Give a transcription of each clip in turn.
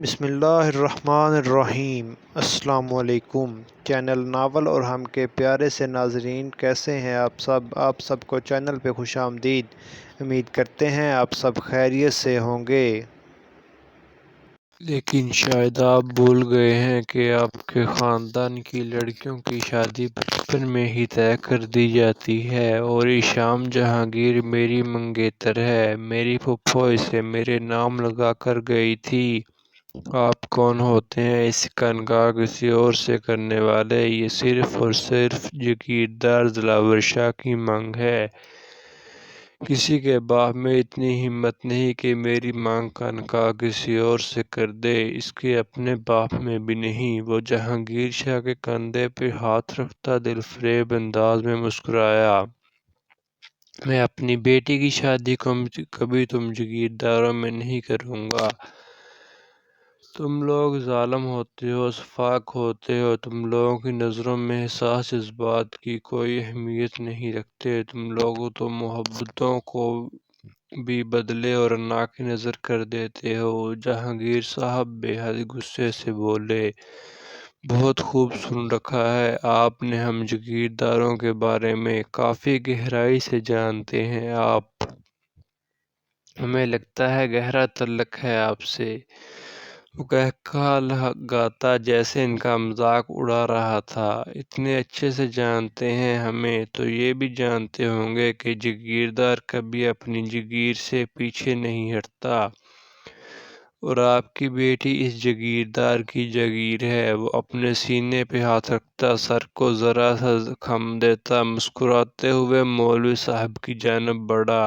بسم اللہ الرحمن الرحیم۔ السلام علیکم چینل ناول اور ہم کے پیارے سے ناظرین، کیسے ہیں آپ سب کو چینل پہ خوش آمدید۔ امید کرتے ہیں آپ سب خیریت سے ہوں گے۔ لیکن شاید آپ بھول گئے ہیں کہ آپ کے خاندان کی لڑکیوں کی شادی بچپن میں ہی طے کر دی جاتی ہے، اور ایشام جہانگیر میری منگیتر ہے۔ میری پھپھو اسے میرے نام لگا کر گئی تھی۔ آپ کون ہوتے ہیں اس کا انکار کسی اور سے کرنے والے؟ یہ صرف اور صرف جگیردار دلاور شاہ کی مانگ ہے۔ کسی کے باپ میں اتنی ہمت نہیں کہ میری مانگ کا انکار کسی اور سے کر دے، اس کے اپنے باپ میں بھی نہیں۔ وہ جہانگیر شاہ کے کندھے پہ ہاتھ رکھتا دل فریب انداز میں مسکرایا۔ میں اپنی بیٹی کی شادی کبھی تم جگیرداروں میں نہیں کروں گا۔ تم لوگ ظالم ہوتے ہو، شفاق ہوتے ہو، تم لوگوں کی نظروں میں احساس جذبات کی کوئی اہمیت نہیں رکھتے، تم لوگ تو محبتوں کو بھی بدلے اور نا کی نظر کر دیتے ہو۔ جہانگیر صاحب بے حد غصے سے بولے، بہت خوب سن رکھا ہے آپ نے، ہم جگیرداروں کے بارے میں کافی گہرائی سے جانتے ہیں آپ۔ ہمیں لگتا ہے گہرا تعلق ہے آپ سے۔ وہ قہقہہ لگاتا جیسے ان کا مذاق اڑا رہا تھا۔ اتنے اچھے سے جانتے ہیں ہمیں، تو یہ بھی جانتے ہوں گے کہ جگیردار کبھی اپنی جگیر سے پیچھے نہیں ہٹتا، اور آپ کی بیٹی اس جگیردار کی جگیر ہے۔ وہ اپنے سینے پہ ہاتھ رکھتا، سر کو ذرا سا خم دیتا، مسکراتے ہوئے مولوی صاحب کی جانب بڑھا۔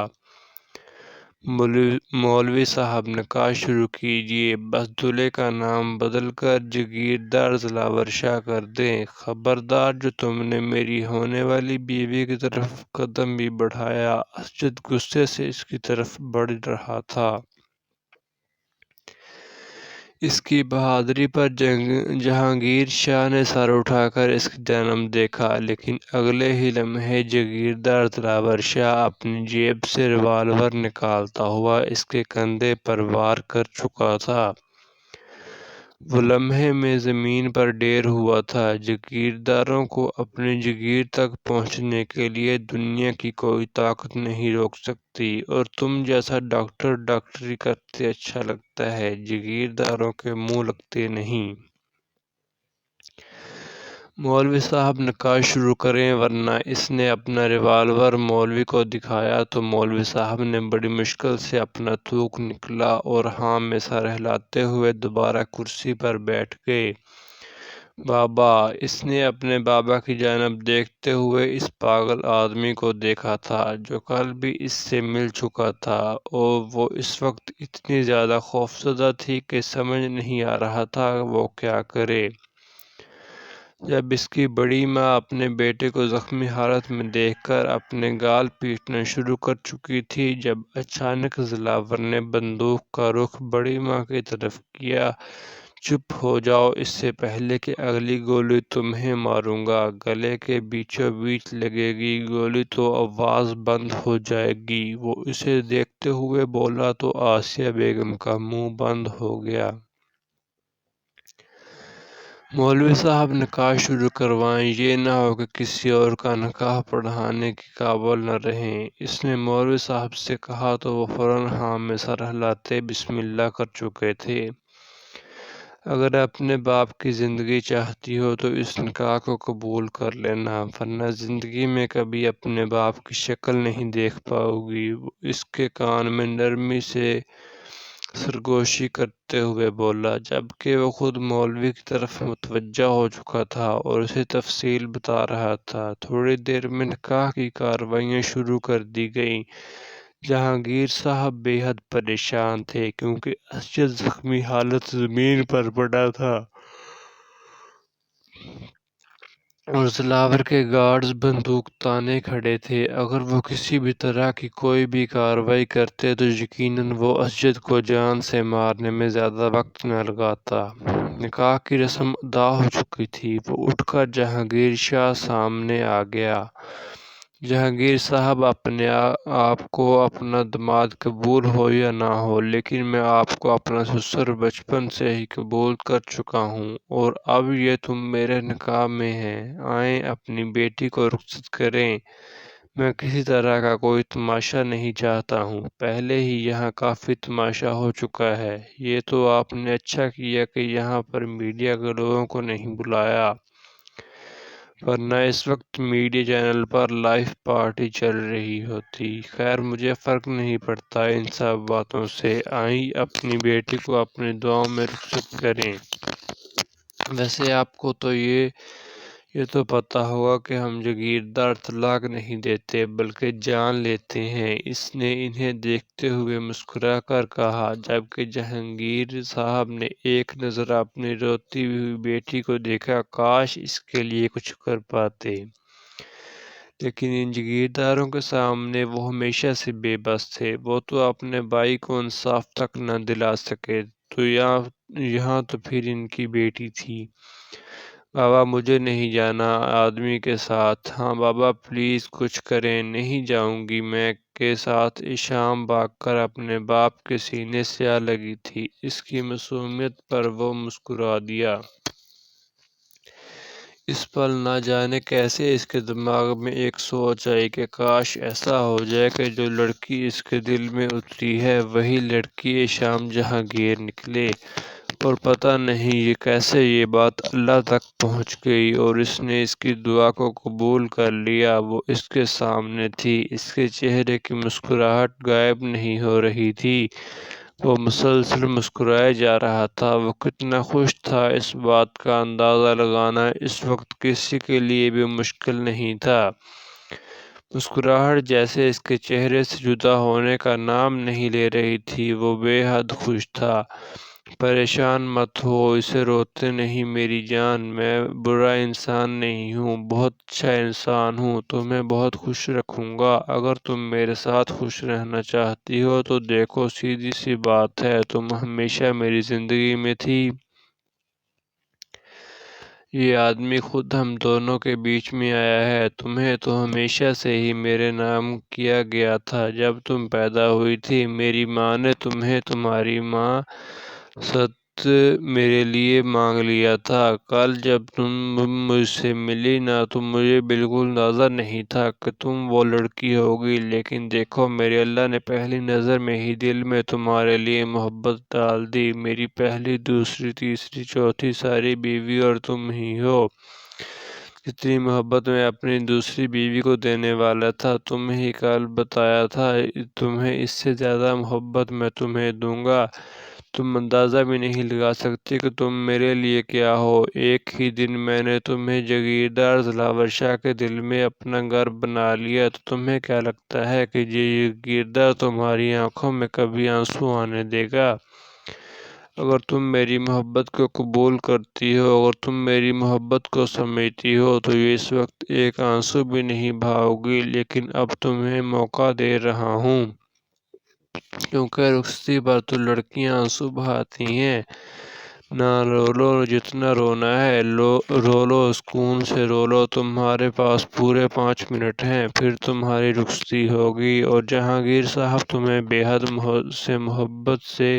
مولوی صاحب، نکاح شروع کیجئے، بس دولہے کا نام بدل کر جگیردار دلاور شاہ کر دیں۔ خبردار، جو تم نے میری ہونے والی بیوی کی طرف قدم بھی بڑھایا۔ اسجد غصے سے اس کی طرف بڑھ رہا تھا۔ اس کی بہادری پر جہانگیر شاہ نے سر اٹھا کر اس کی جانب دیکھا، لیکن اگلے ہی لمحے جگیردار دلاور شاہ اپنی جیب سے ریوالور نکالتا ہوا اس کے کندھے پر وار کر چکا تھا۔ وہ لمحے میں زمین پر ڈھیر ہوا تھا۔ جگیرداروں کو اپنی جگیر تک پہنچنے کے لیے دنیا کی کوئی طاقت نہیں روک سکتی، اور تم جیسا ڈاکٹر ڈاکٹری کرتے اچھا لگتا ہے، جگیرداروں کے منہ لگتے نہیں۔ مولوی صاحب، نکاح شروع کریں، ورنہ اس نے اپنا ریوالور مولوی کو دکھایا تو مولوی صاحب نے بڑی مشکل سے اپنا تھوک نکلا اور ہاں میں سر ہلاتے ہوئے دوبارہ کرسی پر بیٹھ گئے۔ بابا! اس نے اپنے بابا کی جانب دیکھتے ہوئے اس پاگل آدمی کو دیکھا تھا جو کل بھی اس سے مل چکا تھا، اور وہ اس وقت اتنی زیادہ خوفزدہ تھی کہ سمجھ نہیں آ رہا تھا وہ کیا کرے۔ جب اس کی بڑی ماں اپنے بیٹے کو زخمی حالت میں دیکھ کر اپنے گال پیٹنا شروع کر چکی تھی، جب اچانک دلاور نے بندوق کا رخ بڑی ماں کی طرف کیا۔ چپ ہو جاؤ، اس سے پہلے کہ اگلی گولی تمہیں ماروں گا، گلے کے بیچوں بیچ لگے گی گولی تو آواز بند ہو جائے گی۔ وہ اسے دیکھتے ہوئے بولا تو آسیہ بیگم کا منہ بند ہو گیا۔ مولوی صاحب، نکاح شروع کروائیں، یہ نہ ہو کہ کسی اور کا نکاح پڑھانے کے قابل نہ رہیں۔ اس نے مولوی صاحب سے کہا تو وہ فوراً ہاں میں سر ہلاتے بسم اللہ کر چکے تھے۔ اگر اپنے باپ کی زندگی چاہتی ہو تو اس نکاح کو قبول کر لینا، ورنہ زندگی میں کبھی اپنے باپ کی شکل نہیں دیکھ پاؤ گی۔ وہ اس کے کان میں نرمی سے سرگوشی کرتے ہوئے بولا، جبکہ وہ خود مولوی کی طرف متوجہ ہو چکا تھا اور اسے تفصیل بتا رہا تھا۔ تھوڑی دیر میں نکاح کی کارروائیاں شروع کر دی گئیں۔ جہانگیر صاحب بے حد پریشان تھے کیونکہ اسجد زخمی حالت زمین پر پڑا تھا اور دلاور کے گارڈز بندوق تانے کھڑے تھے۔ اگر وہ کسی بھی طرح کی کوئی بھی کارروائی کرتے تو یقیناً وہ اسجد کو جان سے مارنے میں زیادہ وقت نہ لگاتا۔ نکاح کی رسم ادا ہو چکی تھی۔ وہ اٹھ کر جہانگیر شاہ سامنے آ گیا۔ جہانگیر صاحب، اپنے آپ کو اپنا داماد قبول ہو یا نہ ہو، لیکن میں آپ کو اپنا سسر بچپن سے ہی قبول کر چکا ہوں، اور اب یہ تم میرے نکاح میں ہیں، آئیں اپنی بیٹی کو رخصت کریں۔ میں کسی طرح کا کوئی تماشا نہیں چاہتا ہوں، پہلے ہی یہاں کافی تماشا ہو چکا ہے۔ یہ تو آپ نے اچھا کیا کہ یہاں پر میڈیا کے لوگوں کو نہیں بلایا، ورنہ اس وقت میڈیا چینل پر لائیو پارٹی چل رہی ہوتی۔ خیر، مجھے فرق نہیں پڑتا ان سب باتوں سے، آئیں اپنی بیٹی کو اپنی دعاؤں میں رخصت کریں۔ ویسے آپ کو تو یہ تو پتہ ہوگا کہ ہم جاگیردار طلاق نہیں دیتے بلکہ جان لیتے ہیں، اس نے انہیں دیکھتے ہوئے مسکرا کر کہا، جبکہ جہانگیر صاحب نے ایک نظر اپنی روتی ہوئی بیٹی کو دیکھا۔ کاش اس کے لیے کچھ کر پاتے، لیکن ان جاگیرداروں کے سامنے وہ ہمیشہ سے بے بس تھے۔ وہ تو اپنے بھائی کو انصاف تک نہ دلا سکے، تو یہاں تو پھر ان کی بیٹی تھی۔ بابا، مجھے نہیں جانا آدمی کے ساتھ۔ ہاں بابا، پلیز کچھ کریں۔ نہیں جاؤں گی میں کے ساتھ ایشام بھاگ کر اپنے باپ کے سینے سے آ لگی تھی۔ اس کی معصومیت پر وہ مسکرا دیا۔ اس پل نہ جانے کیسے اس کے دماغ میں ایک سوچ آئی کہ کاش ایسا ہو جائے کہ جو لڑکی اس کے دل میں اتری ہے وہی لڑکی ایشام جہانگیر نکلے، اور پتہ نہیں کیسے یہ بات اللہ تک پہنچ گئی اور اس نے اس کی دعا کو قبول کر لیا۔ وہ اس کے سامنے تھی، اس کے چہرے کی مسکراہٹ غائب نہیں ہو رہی تھی، وہ مسلسل مسکرائے جا رہا تھا۔ وہ کتنا خوش تھا، اس بات کا اندازہ لگانا اس وقت کسی کے لیے بھی مشکل نہیں تھا۔ مسکراہٹ جیسے اس کے چہرے سے جدا ہونے کا نام نہیں لے رہی تھی۔ وہ بے حد خوش تھا۔ پریشان مت ہو، اسے روتے نہیں میری جان، میں برا انسان نہیں ہوں، بہت اچھا انسان ہوں، تمہیں بہت خوش رکھوں گا۔ اگر تم میرے ساتھ خوش رہنا چاہتی ہو تو دیکھو، سیدھی سی بات ہے، تم ہمیشہ میری زندگی میں تھی۔ یہ آدمی خود ہم دونوں کے بیچ میں آیا ہے۔ تمہیں تو ہمیشہ سے ہی میرے نام کیا گیا تھا۔ جب تم پیدا ہوئی تھی میری ماں نے تمہیں تمہاری ماں ست میرے لیے مانگ لیا تھا۔ کل جب تم مجھ سے ملی نا تو مجھے بالکل اندازہ نہیں تھا کہ تم وہ لڑکی ہوگی، لیکن دیکھو میرے اللہ نے پہلی نظر میں ہی دل میں تمہارے لیے محبت ڈال دی۔ میری پہلی، دوسری، تیسری، چوتھی ساری بیوی اور تم ہی ہو۔ جتنی محبت میں اپنی دوسری بیوی کو دینے والا تھا، تم ہی کل بتایا تھا تمہیں اس سے زیادہ محبت میں تمہیں دوں گا۔ تم اندازہ بھی نہیں لگا سکتی کہ تم میرے لیے کیا ہو۔ ایک ہی دن میں نے تمہیں جاگیردار دلاور شاہ کے دل میں اپنا گھر بنا لیا، تو تمہیں کیا لگتا ہے کہ یہ جاگیردار تمہاری آنکھوں میں کبھی آنسو آنے دے گا؟ اگر تم میری محبت کو قبول کرتی ہو، اگر تم میری محبت کو سمجھتی ہو تو یہ اس وقت ایک آنسو بھی نہیں بہاؤ گی، لیکن اب تمہیں موقع دے رہا ہوں، کیونکہ رخصتی پر تو لڑکیاں آنسو بہاتی ہیں۔ نہ رو لو، جتنا رونا ہے رو لو، سکون سے رو لو، تمہارے پاس پورے 5 منٹ ہیں، پھر تمہاری رخصتی ہوگی اور جہانگیر صاحب تمہیں بے حد محبت سے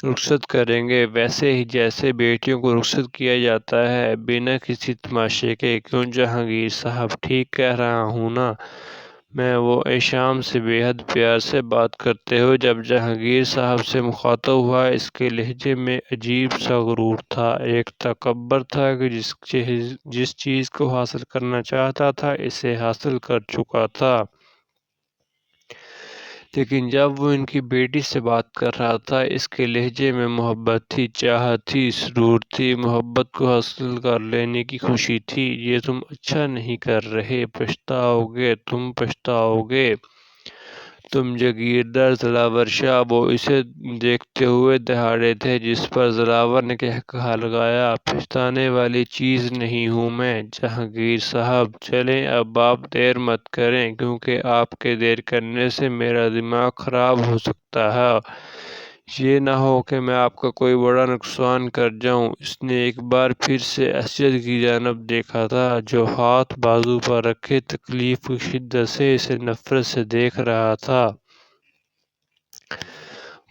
رخصت کریں گے، ویسے ہی جیسے بیٹیوں کو رخصت کیا جاتا ہے، بنا کسی تماشے کے۔ کیوں جہانگیر صاحب، ٹھیک کہہ رہا ہوں نا؟ میں وہ ایشام سے بے حد پیار سے بات کرتے ہوئے جب جہانگیر صاحب سے مخاطب ہوا، اس کے لہجے میں عجیب سا غرور تھا، ایک تکبر تھا کہ جس چیز کو حاصل کرنا چاہتا تھا اسے حاصل کر چکا تھا۔ لیکن جب وہ ان کی بیٹی سے بات کر رہا تھا، اس کے لہجے میں محبت تھی، چاہت تھی، سرور تھی، محبت کو حاصل کر لینے کی خوشی تھی۔ یہ تم اچھا نہیں کر رہے، پچھتاؤ گے، تم پچھتاؤ گے۔ تم جاگیردار دلاور شاہ، وہ اسے دیکھتے ہوئے دہاڑے تھے، جس پر دلاور نے کہا لگایا، پچھتانے والی چیز نہیں ہوں میں جہانگیر صاحب، چلیں اب آپ دیر مت کریں، کیونکہ آپ کے دیر کرنے سے میرا دماغ خراب ہو سکتا ہے۔ یہ نہ ہو کہ میں آپ کا کوئی بڑا نقصان کر جاؤں۔ اس نے ایک بار پھر سے اسجد کی جانب دیکھا تھا، جو ہاتھ بازو پر رکھے تکلیف کی شدت سے اسے نفرت سے دیکھ رہا تھا۔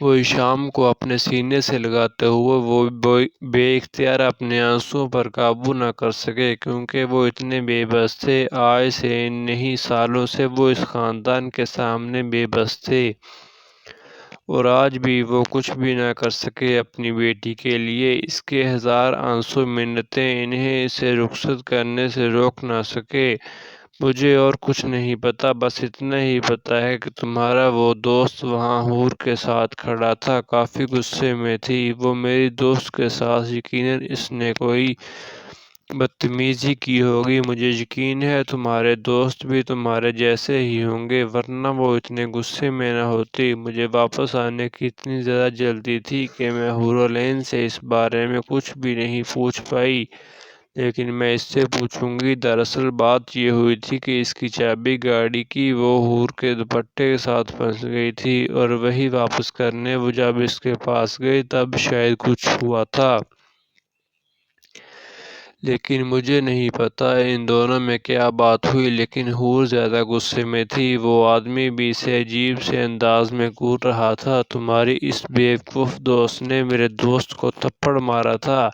وہ ہشام کو اپنے سینے سے لگاتے ہوئے وہ بے اختیار اپنے آنسوؤں پر قابو نہ کر سکے، کیونکہ وہ اتنے بے بس تھے۔ آج سے نہیں، سالوں سے وہ اس خاندان کے سامنے بے بس تھے، اور آج بھی وہ کچھ بھی نہ کر سکے اپنی بیٹی کے لیے۔ اس کے ہزار آنسو منتیں انہیں اسے رخصت کرنے سے روک نہ سکے۔ مجھے اور کچھ نہیں پتا، بس اتنا ہی پتا ہے کہ تمہارا وہ دوست وہاں حور کے ساتھ کھڑا تھا، کافی غصے میں تھی وہ میری دوست کے ساتھ۔ یقیناً اس نے کوئی بدتمیزی کی ہوگی۔ مجھے یقین ہے تمہارے دوست بھی تمہارے جیسے ہی ہوں گے، ورنہ وہ اتنے غصے میں نہ ہوتی۔ مجھے واپس آنے کی اتنی زیادہ جلدی تھی کہ میں حورالعین سے اس بارے میں کچھ بھی نہیں پوچھ پائی، لیکن میں اس سے پوچھوں گی۔ دراصل بات یہ ہوئی تھی کہ اس کی چابی گاڑی کی وہ حور کے دوپٹے کے ساتھ پھنس گئی تھی، اور وہی واپس کرنے وہ جب اس کے پاس گئی تب شاید کچھ ہوا تھا۔ لیکن مجھے نہیں پتا ان دونوں میں کیا بات ہوئی، لیکن حور زیادہ غصے میں تھی۔ وہ آدمی بھی اسے عجیب سے انداز میں گھور رہا تھا۔ تمہاری اس بیوقوف دوست نے میرے دوست کو تھپڑ مارا تھا،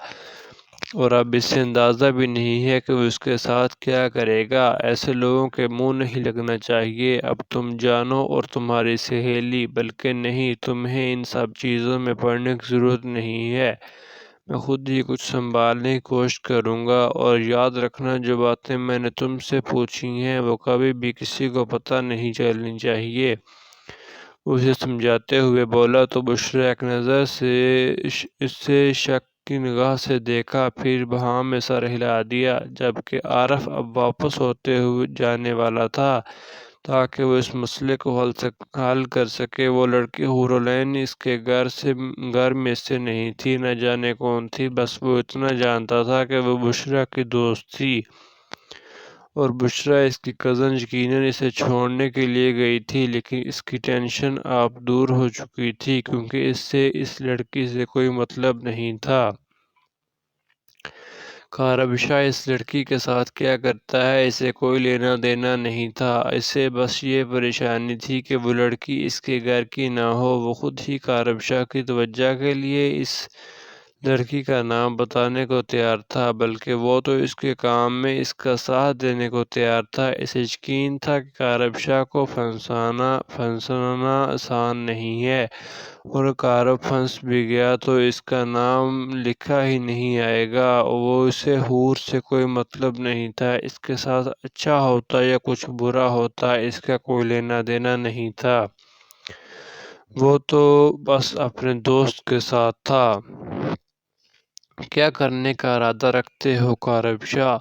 اور اب اسے اندازہ بھی نہیں ہے کہ وہ اس کے ساتھ کیا کرے گا۔ ایسے لوگوں کے منہ نہیں لگنا چاہیے۔ اب تم جانو اور تمہاری سہیلی، بلکہ نہیں، تمہیں ان سب چیزوں میں پڑنے کی ضرورت نہیں ہے۔ میں خود ہی کچھ سنبھالنے کی کوشش کروں گا، اور یاد رکھنا جو باتیں میں نے تم سے پوچھی ہیں وہ کبھی بھی کسی کو پتہ نہیں چلنی چاہیے۔ وہ اسے سمجھاتے ہوئے بولا تو بشریٰ ایک نظر سے اسے شک کی نگاہ سے دیکھا، پھر بہاں میں سر ہلا دیا۔ جبکہ عارف اب واپس ہوتے ہوئے جانے والا تھا تاکہ وہ اس مسئلے کو حل کر سکے۔ وہ لڑکی حورالعین اس کے گھر میں سے نہیں تھی، نہ جانے کون تھی، بس وہ اتنا جانتا تھا کہ وہ بشریٰ کی دوست تھی، اور بشریٰ اس کی کزن یقیناً اسے چھوڑنے کے لیے گئی تھی۔ لیکن اس کی ٹینشن اب دور ہو چکی تھی، کیونکہ اس سے اس لڑکی سے کوئی مطلب نہیں تھا۔ کاربشا اس لڑکی کے ساتھ کیا کرتا ہے اسے کوئی لینا دینا نہیں تھا۔ اسے بس یہ پریشانی تھی کہ وہ لڑکی اس کے گھر کی نہ ہو۔ وہ خود ہی کاربشا کی توجہ کے لیے اس لڑکی کا نام بتانے کو تیار تھا، بلکہ وہ تو اس کے کام میں اس کا ساتھ دینے کو تیار تھا۔ اسے یقین تھا کہ کاربشا کو پھنسانا آسان نہیں ہے، اور کارب پھنس بھی گیا تو اس کا نام لکھا ہی نہیں آئے گا۔ وہ اسے حور سے کوئی مطلب نہیں تھا، اس کے ساتھ اچھا ہوتا یا کچھ برا ہوتا اس کا کوئی لینا دینا نہیں تھا۔ وہ تو بس اپنے دوست کے ساتھ تھا۔ کیا کرنے کا ارادہ رکھتے ہو کاربشا؟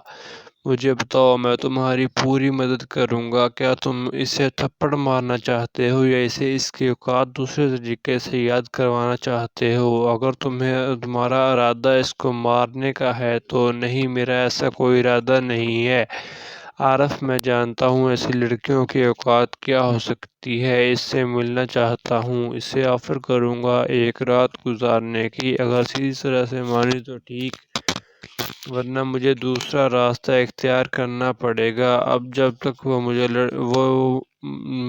مجھے بتاؤ، میں تمہاری پوری مدد کروں گا۔ کیا تم اسے تھپڑ مارنا چاہتے ہو، یا اسے اس کی اوقات دوسرے طریقے سے یاد کروانا چاہتے ہو؟ اگر تمہارا ارادہ اس کو مارنے کا ہے تو نہیں، میرا ایسا کوئی ارادہ نہیں ہے عارف۔ میں جانتا ہوں ایسی لڑکیوں کی اوقات کیا ہو سکتی ہے۔ اس سے ملنا چاہتا ہوں، اسے آفر کروں گا ایک رات گزارنے کی۔ اگر سیدھی طرح سے مانی تو ٹھیک، ورنہ مجھے دوسرا راستہ اختیار کرنا پڑے گا۔ اب جب تک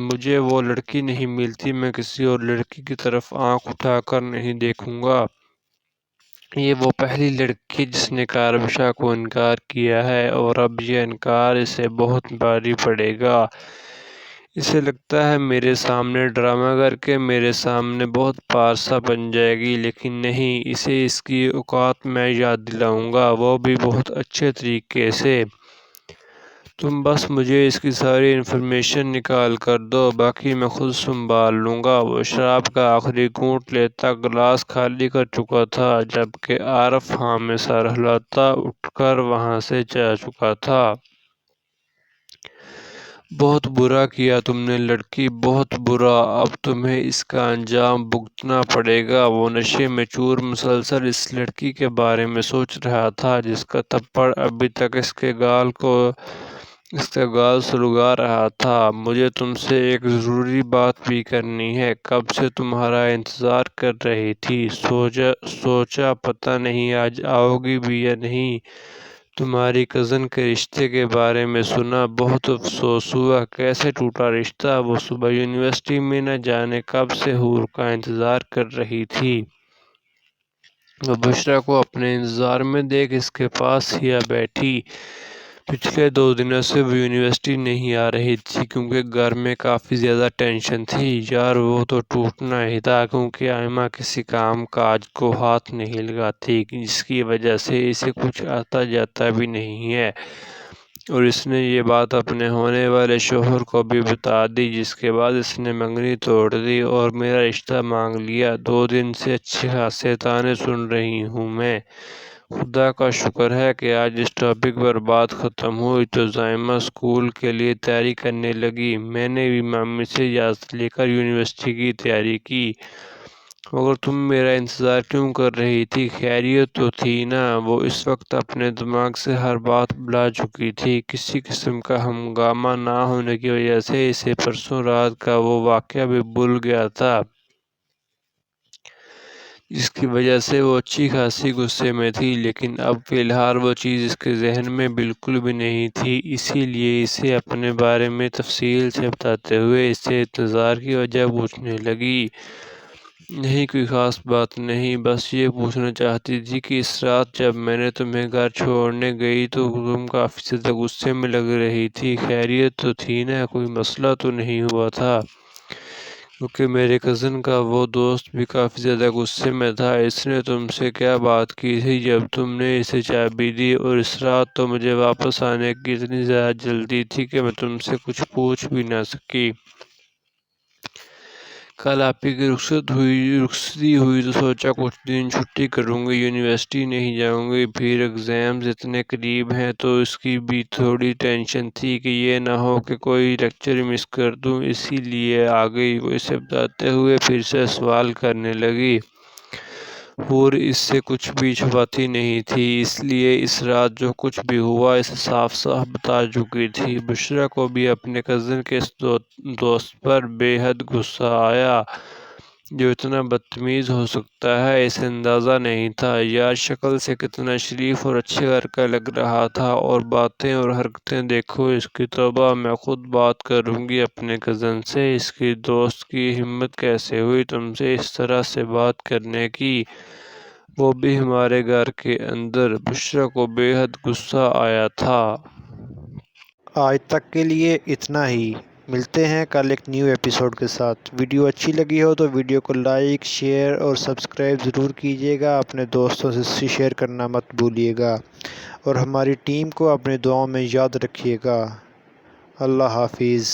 مجھے وہ لڑکی نہیں ملتی، میں کسی اور لڑکی کی طرف آنکھ اٹھا کر نہیں دیکھوں گا۔ یہ وہ پہلی لڑکی جس نے کاربشا کو انکار کیا ہے، اور اب یہ انکار اسے بہت بھاری پڑے گا۔ اسے لگتا ہے میرے سامنے ڈرامہ کر کے میرے سامنے بہت پارسا بن جائے گی، لیکن نہیں، اسے اس کی اوقات میں یاد دلاؤں گا، وہ بھی بہت اچھے طریقے سے۔ تم بس مجھے اس کی ساری انفارمیشن نکال کر دو، باقی میں خود سنبھال لوں گا۔ وہ شراب کا آخری گھونٹ لیتا گلاس خالی کر چکا تھا، جبکہ عارف ہاں میں سر ہلاتا اٹھ کر وہاں سے جا چکا تھا۔ بہت برا کیا تم نے لڑکی، بہت برا۔ اب تمہیں اس کا انجام بھگتنا پڑے گا۔ وہ نشے میں چور مسلسل اس لڑکی کے بارے میں سوچ رہا تھا، جس کا تھپڑ ابھی تک اس کے گال کو اس کا گال سلگا رہا تھا۔ مجھے تم سے ایک ضروری بات بھی کرنی ہے۔ کب سے تمہارا انتظار کر رہی تھی۔ سوچا پتہ نہیں آج آؤ گی بھی یا نہیں۔ تمہاری کزن کے رشتے کے بارے میں سنا، بہت افسوس ہوا۔ کیسے ٹوٹا رشتہ؟ وہ صبح یونیورسٹی میں نہ جانے کب سے حور کا انتظار کر رہی تھی۔ وہ بشریٰ کو اپنے انتظار میں دیکھ اس کے پاس ہی آ بیٹھی۔ پچھلے 2 دنوں سے وہ یونیورسٹی نہیں آ رہی تھی کیونکہ گھر میں کافی زیادہ ٹینشن تھی۔ یار وہ تو ٹوٹنا ہی تھا کیونکہ آئمہ کسی کام کاج کو ہاتھ نہیں لگاتی، جس کی وجہ سے اسے کچھ آتا جاتا بھی نہیں ہے، اور اس نے یہ بات اپنے ہونے والے شوہر کو بھی بتا دی، جس کے بعد اس نے منگنی توڑ دی اور میرا رشتہ مانگ لیا۔ 2 دن سے اچھے خاصے طعنے سن رہی ہوں میں۔ خدا کا شکر ہے کہ آج اس ٹاپک پر بات ختم ہوئی تو زائمہ اسکول کے لیے تیاری کرنے لگی۔ میں نے بھی مامی سے اجازت لے کر یونیورسٹی کی تیاری کی۔ مگر تم میرا انتظار کیوں کر رہی تھی؟ خیریت تو تھی نا؟ وہ اس وقت اپنے دماغ سے ہر بات بھلا چکی تھی۔ کسی قسم کا ہنگامہ نہ ہونے کی وجہ سے اسے پرسوں رات کا وہ واقعہ بھی بھول گیا تھا، جس کی وجہ سے وہ اچھی خاصی غصے میں تھی، لیکن اب فی الحال وہ چیز اس کے ذہن میں بالکل بھی نہیں تھی۔ اسی لیے اسے اپنے بارے میں تفصیل سے بتاتے ہوئے اس سے انتظار کی وجہ پوچھنے لگی۔ نہیں کوئی خاص بات نہیں، بس یہ پوچھنا چاہتی تھی کہ اس رات جب میں نے تمہیں گھر چھوڑنے گئی تو تم کافی زیادہ غصے میں لگ رہی تھی۔ خیریت تو تھی نا؟ کوئی مسئلہ تو نہیں ہوا تھا؟ کیونکہ میرے کزن کا وہ دوست بھی کافی زیادہ غصے میں تھا۔ اس نے تم سے کیا بات کی تھی جب تم نے اسے چابی دی؟ اور اس رات تو مجھے واپس آنے کی اتنی زیادہ جلدی تھی کہ میں تم سے کچھ پوچھ بھی نہ سکی۔ کل آپ کی رخصتی ہوئی تو سوچا کچھ دن چھٹی کروں گی، یونیورسٹی نہیں جاؤں گی۔ پھر ایگزامز اتنے قریب ہیں تو اس کی بھی تھوڑی ٹینشن تھی کہ یہ نہ ہو کہ کوئی لیکچر مس کر دوں، اسی لیے آ گئی۔ وہ اسے بتاتے ہوئے پھر سے سوال کرنے لگی۔ حور اس سے کچھ بھی چھپاتی نہیں تھی، اس لیے اس رات جو کچھ بھی ہوا اسے صاف صاف بتا چکی تھی۔ بشریٰ کو بھی اپنے کزن کے اس دوست پر بے حد غصہ آیا جو اتنا بدتمیز ہو سکتا ہے، اسے اندازہ نہیں تھا۔ یار شکل سے کتنا شریف اور اچھے گھر کا لگ رہا تھا، اور باتیں اور حرکتیں دیکھو اس کی۔ توبہ، میں خود بات کروں گی اپنے کزن سے۔ اس کی دوست کی ہمت کیسے ہوئی تم سے اس طرح سے بات کرنے کی، وہ بھی ہمارے گھر کے اندر؟ بشریٰ کو بے حد غصہ آیا تھا۔ آج تک کے لیے اتنا ہی، ملتے ہیں کل ایک نیو ایپیسوڈ کے ساتھ۔ ویڈیو اچھی لگی ہو تو ویڈیو کو لائک، شیئر اور سبسکرائب ضرور کیجیے گا۔ اپنے دوستوں سے شیئر کرنا مت بھولیے گا، اور ہماری ٹیم کو اپنی دعاؤں میں یاد رکھیے گا۔ اللہ حافظ۔